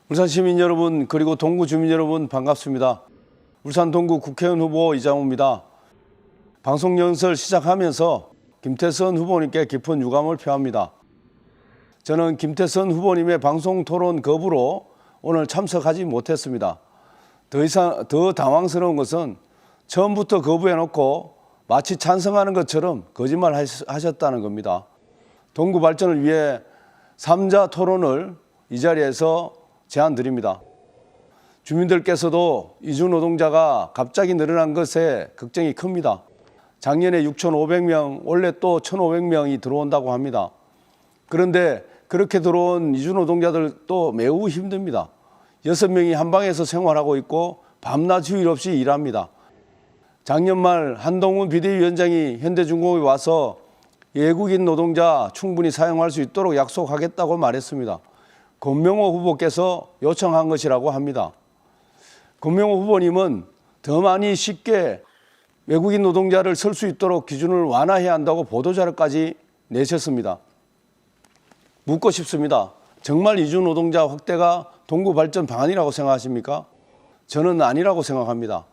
울산 시민 여러분 그리고 동구 주민 여러분 반갑습니다. 울산 동구 국회의원 후보 이장우입니다. 방송 연설 시작하면서 김태선 후보님께 깊은 유감을 표합니다. 저는 김태선 후보님의 방송 토론 거부로 오늘 참석하지 못했습니다. 더 당황스러운 것은 처음부터 거부해놓고 마치 찬성하는 것처럼 거짓말 하셨다는 겁니다. 동구 발전을 위해 3자 토론을 이 자리에서 제안드립니다. 주민들께서도 이주 노동자가 갑자기 늘어난 것에 걱정이 큽니다. 작년에 6,500명, 올해 또 1,500명이 들어온다고 합니다. 그런데 그렇게 들어온 이주 노동자들도 매우 힘듭니다. 6명이 한 방에서 생활하고 있고 밤낮 휴일 없이 일합니다. 작년 말 한동훈 비대위원장이 현대중공업에 와서 외국인 노동자 충분히 사용할 수 있도록 약속하겠다고 말했습니다. 권명호 후보께서 요청한 것이라고 합니다. 권명호 후보님은 더 많이 쉽게 외국인 노동자를 쓸 수 있도록 기준을 완화해야 한다고 보도자료까지 내셨습니다. 묻고 싶습니다. 정말 이주 노동자 확대가 동구 발전 방안이라고 생각하십니까? 저는 아니라고 생각합니다.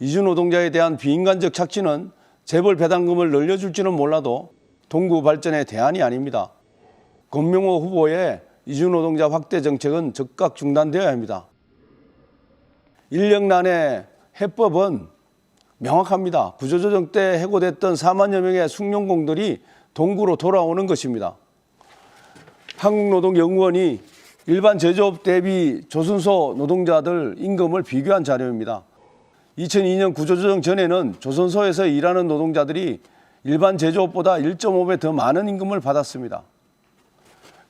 이주 노동자에 대한 비인간적 착취는 재벌 배당금을 늘려줄지는 몰라도 동구 발전의 대안이 아닙니다. 권명호 후보의 이주 노동자 확대 정책은 즉각 중단되어야 합니다. 인력난의 해법은 명확합니다. 구조조정 때 해고됐던 4만여 명의 숙련공들이 동구로 돌아오는 것입니다. 한국노동연구원이 일반 제조업 대비 조선소 노동자들 임금을 비교한 자료입니다. 2002년 구조조정 전에는 조선소에서 일하는 노동자들이 일반 제조업보다 1.5배 더 많은 임금을 받았습니다.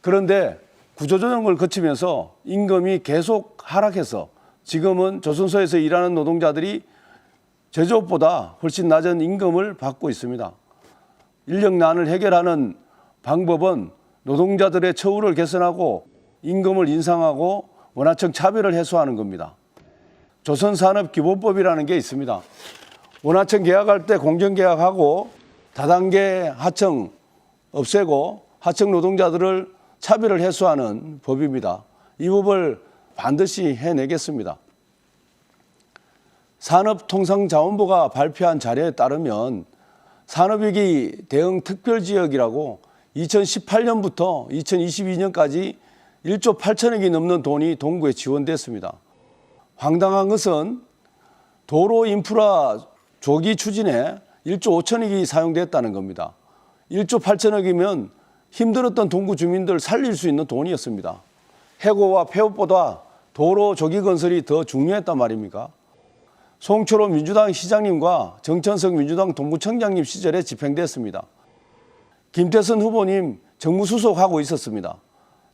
그런데 구조조정을 거치면서 임금이 계속 하락해서 지금은 조선소에서 일하는 노동자들이 제조업보다 훨씬 낮은 임금을 받고 있습니다. 인력난을 해결하는 방법은 노동자들의 처우를 개선하고 임금을 인상하고 원하청 차별을 해소하는 겁니다. 조선산업기본법이라는 게 있습니다. 원하청 계약할 때 공정계약하고 다단계 하청 없애고 하청 노동자들을 차별을 해소하는 법입니다. 이 법을 반드시 해내겠습니다. 산업통상자원부가 발표한 자료에 따르면 산업위기 대응 특별지역이라고 2018년부터 2022년까지 1조 8천억이 넘는 돈이 동구에 지원됐습니다. 황당한 것은 도로 인프라 조기 추진에 1조 5천억이 사용됐다는 겁니다. 1조 8천억이면 힘들었던 동구 주민들 살릴 수 있는 돈이었습니다. 해고와 폐업보다 도로 조기 건설이 더 중요했단 말입니까? 송철호 민주당 시장님과 정천석 민주당 동구청장님 시절에 집행됐습니다. 김태선 후보님 정무수석하고 있었습니다.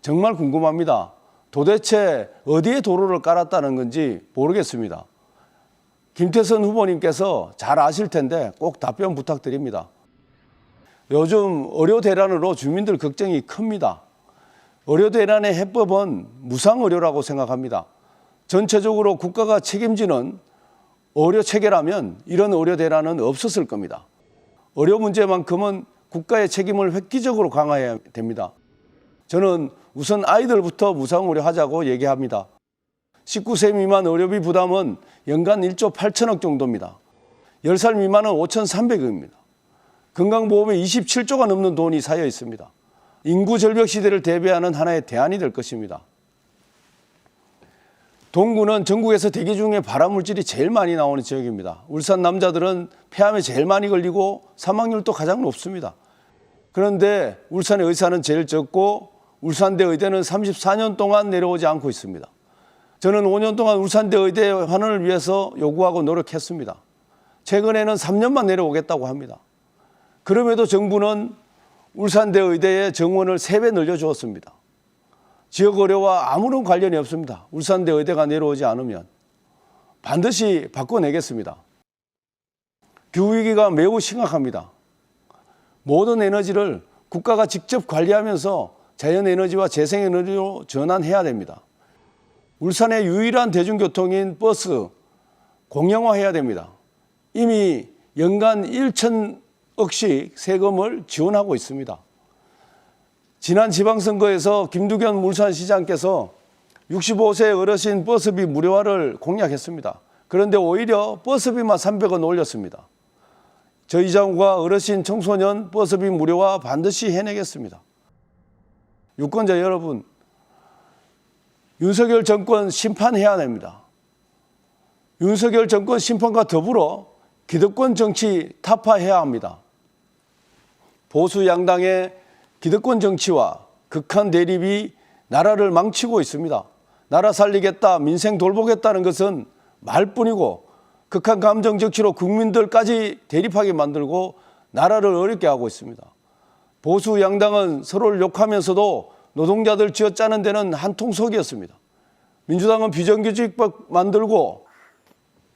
정말 궁금합니다. 도대체 어디에 도로를 깔았다는 건지 모르겠습니다. 김태선 후보님께서 잘 아실 텐데 꼭 답변 부탁드립니다. 요즘 의료 대란으로 주민들 걱정이 큽니다. 의료 대란의 해법은 무상의료라고 생각합니다. 전체적으로 국가가 책임지는 의료 체계라면 이런 의료 대란은 없었을 겁니다. 의료 문제만큼은 국가의 책임을 획기적으로 강화해야 됩니다. 저는 우선 아이들부터 무상의료 하자고 얘기합니다. 19세 미만 의료비 부담은 연간 1조 8천억 정도입니다. 10살 미만은 5,300억입니다. 건강보험에 27조가 넘는 돈이 쌓여 있습니다. 인구 절벽 시대를 대비하는 하나의 대안이 될 것입니다. 동구는 전국에서 대기 중에 발암물질이 제일 많이 나오는 지역입니다. 울산 남자들은 폐암에 제일 많이 걸리고 사망률도 가장 높습니다. 그런데 울산의 의사는 제일 적고 울산대 의대는 34년 동안 내려오지 않고 있습니다. 저는 5년 동안 울산대 의대 환원을 위해서 요구하고 노력했습니다. 최근에는 3년만 내려오겠다고 합니다. 그럼에도 정부는 울산대 의대의 정원을 3배 늘려주었습니다. 지역 의료와 아무런 관련이 없습니다. 울산대 의대가 내려오지 않으면 반드시 바꿔내겠습니다. 기후위기가 매우 심각합니다. 모든 에너지를 국가가 직접 관리하면서 자연에너지와 재생에너지로 전환해야 됩니다. 울산의 유일한 대중교통인 버스 공영화해야 됩니다. 이미 연간 1천억씩 세금을 지원하고 있습니다. 지난 지방선거에서 김두겸 울산시장께서 65세 어르신 버스비 무료화를 공약했습니다. 그런데 오히려 버스비만 300원 올렸습니다. 저희 장과 어르신 청소년 버스비 무료화 반드시 해내겠습니다. 유권자 여러분, 윤석열 정권 심판해야 됩니다. 윤석열 정권 심판과 더불어 기득권 정치 타파해야 합니다. 보수 양당의 기득권 정치와 극한 대립이 나라를 망치고 있습니다. 나라 살리겠다, 민생 돌보겠다는 것은 말뿐이고 극한 감정 정치로 국민들까지 대립하게 만들고 나라를 어렵게 하고 있습니다. 보수 양당은 서로를 욕하면서도 노동자들 쥐어짜는 데는 한통속이었습니다. 민주당은 비정규직법 만들고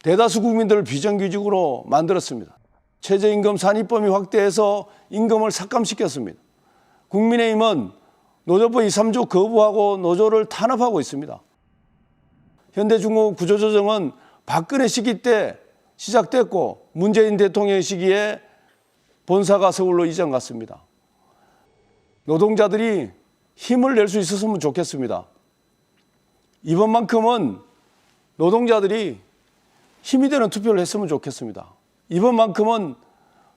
대다수 국민들을 비정규직으로 만들었습니다. 최저임금 산입범위 확대해서 임금을 삭감시켰습니다. 국민의힘은 노조법 2, 3조 거부하고 노조를 탄압하고 있습니다. 현대중공업 구조조정은 박근혜 시기 때 시작됐고 문재인 대통령 시기에 본사가 서울로 이전 갔습니다. 노동자들이 힘을 낼 수 있었으면 좋겠습니다. 이번만큼은 노동자들이 힘이 되는 투표를 했으면 좋겠습니다. 이번만큼은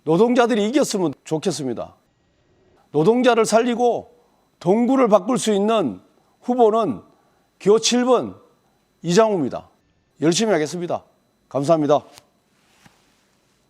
노동자들이 이겼으면 좋겠습니다. 노동자를 살리고 동구를 바꿀 수 있는 후보는 교 7번 이장우입니다. 열심히 하겠습니다. 감사합니다.